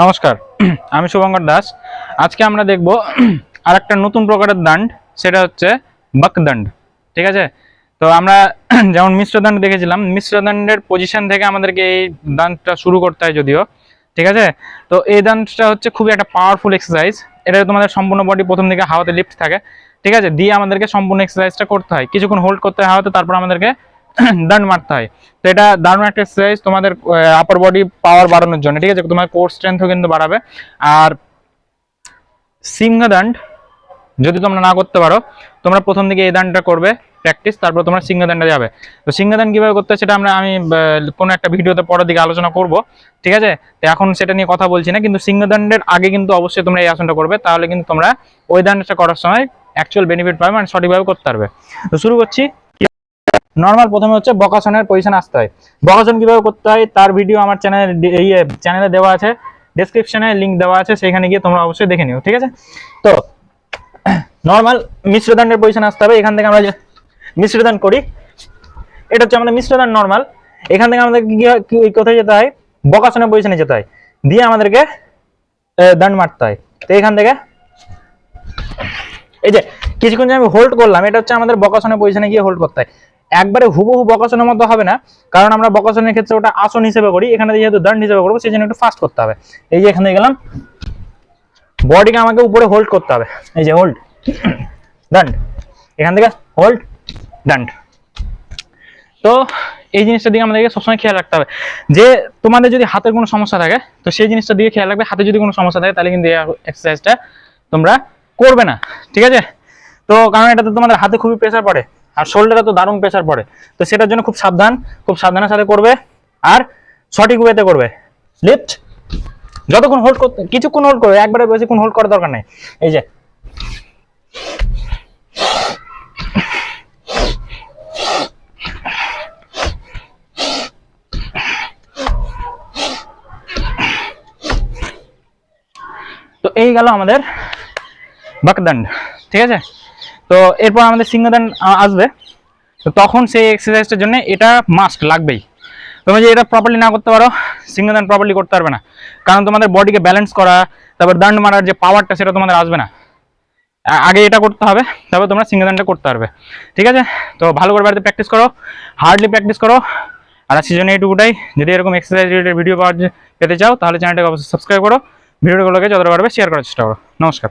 নমস্কার। আমি শুভঙ্কর দাস। আজকে আমরা দেখব আর একটা নতুন প্রকারের দান্ড, সেটা হচ্ছে বাকদণ্ড। ঠিক আছে, তো আমরা যেমন মিশ্র দান্ড দেখেছিলাম, মিশ্র দান্ডের পজিশন থেকে আমাদেরকে এই দান্ডটা শুরু করতে হয় যদিও। ঠিক আছে, তো এই দান্ডটা হচ্ছে খুবই একটা পাওয়ারফুল এক্সারসাইজ। এটা তোমাদের সম্পূর্ণ বডি প্রথম দিকে হাওয়াতে লিফট থাকে, ঠিক আছে, দিয়ে আমাদেরকে সম্পূর্ণ এক্সারসাইজটা করতে হয়, কিছুক্ষণ হোল্ড করতে হয় হাওয়াতে, তারপর আমাদেরকে দান্ড মারতে হয়। তো এটা দারুণ একটা এক্সারসাইজ তোমাদের আপার বডি পাওয়ার বাড়ানোর জন্য। ঠিক আছে, তোমার কোর স্ট্রেংথও কিন্তু বাড়াবে। আর সিংহদান্ড যদি তোমরা না করতে পারো, তোমরা প্রথম দিকে এই দানটা করবে প্র্যাকটিস, তারপর তোমরা সিংহদানটা যাবে। তো সিংহদান কিভাবে করতে হয় সেটা আমি কোনো একটা ভিডিওতে পরের দিকে আলোচনা করব। ঠিক আছে, তো এখন সেটা নিয়ে কথা বলছি না, কিন্তু সিংহদান্ডের আগে কিন্তু অবশ্যই তোমরা এই আসনটা করবে, তাহলে কিন্তু তোমরা ওই দানটা করার সময় অ্যাকচুয়াল বেনিফিট পাবে, মানে সঠিকভাবে করতে পারবে। তো শুরু করছি। নর্মাল প্রথমে হচ্ছে বকাসনের পজিশন আসতে হয়। বকাসন কিভাবে করতে হয় তার ভিডিও আমার চ্যানেলে দেওয়া আছে, ডেসক্রিপশনে লিংক দেওয়া আছে, সেখানে গিয়ে তোমরা অবশ্যই দেখে নিও। ঠিক আছে, তো নর্মাল মিশ্রদানের পজিশন আসতে হবে। এখান থেকে আমরা যে মিশ্রদান করি, এটা হচ্ছে আমাদের মিশ্রদান নর্মাল। এখান থেকে আমাদের কোথায় যেতে হয়, বকাসনের পজিশনে যেতে হয়, দিয়ে আমাদেরকে দান মারতে হয়। তো এখান থেকে এই যে কিছুক্ষণ যে আমি হোল্ড করলাম, এটা হচ্ছে আমাদের বকাসনের পজিশনে গিয়ে হোল্ড করতে হয়। একবারে হুবহু বকাসনের মতো হবে না, কারণ আমরা বকাসনের ক্ষেত্রে ওটা আসন হিসেবে করি, এখানে যেহেতু দণ্ড হিসেবে করবো সেই জন্য একটু ফাস্ট করতে হবে। এই যে এখানে গেলাম, বডিকে আমাকে উপরে হোল্ড করতে হবে, এই যে হোল্ড দণ্ড, এখান থেকে হোল্ড দণ্ড। তো এই জিনিসটা দিকে আমাদেরকে সবসময় খেয়াল রাখতে হবে যে তোমাদের যদি হাতের কোনো সমস্যা থাকে, তো সেই জিনিসটা দিয়ে খেয়াল রাখবে। হাতে যদি কোনো সমস্যা থাকে তাহলে কিন্তু এই এক্সারসাইজটা তোমরা করবে না। ঠিক আছে, তো কারণ এটাতে তোমাদের হাতে খুবই প্রেসার পড়ে, আর শোল্ডারে তো দারুণ প্রেসার পড়ে। তো সেটার জন্য খুব সাবধানের সাথে করবে, আর সঠিক ওয়েতে করবে। লিফট যতক্ষণ হোল্ড করতে, কিছুক্ষণ হোল্ড করবে, একবারে বেশিক্ষণ হোল্ড করার দরকার নেই। এই যে তো এই গেল আমাদের বাকদণ্ড। ঠিক আছে, তো এরপর আমাদের সিংহদান আসবে। তো তখন সেই এক্সারসাইজটার জন্য এটা মাস্ট লাগবেই। তুমি যদি এটা প্রপারলি না করতে পারো, সিংহদান প্রপারলি করতে পারবে না, কারণ তোমাদের বডিকে ব্যালেন্স করা, তারপর দান্ড মারার যে পাওয়ারটা সেটা তোমাদের আসবে না। আগে এটা করতে হবে, তারপর তোমরা সিংহদানটা করতে পারবে। ঠিক আছে, তো ভালো করে বাড়িতে প্র্যাকটিস করো, হার্ডলি প্র্যাকটিস করো। আর সিজনে এইটুকুটাই। যদি এরকম এক্সারসাইজ রিলেটেড ভিডিও পেতে চাও, তাহলে চ্যানেলটাকে অবশ্যই সাবস্ক্রাইব করো, ভিডিওগুলোকে যতটা পারবে শেয়ার করার চেষ্টা করো। নমস্কার।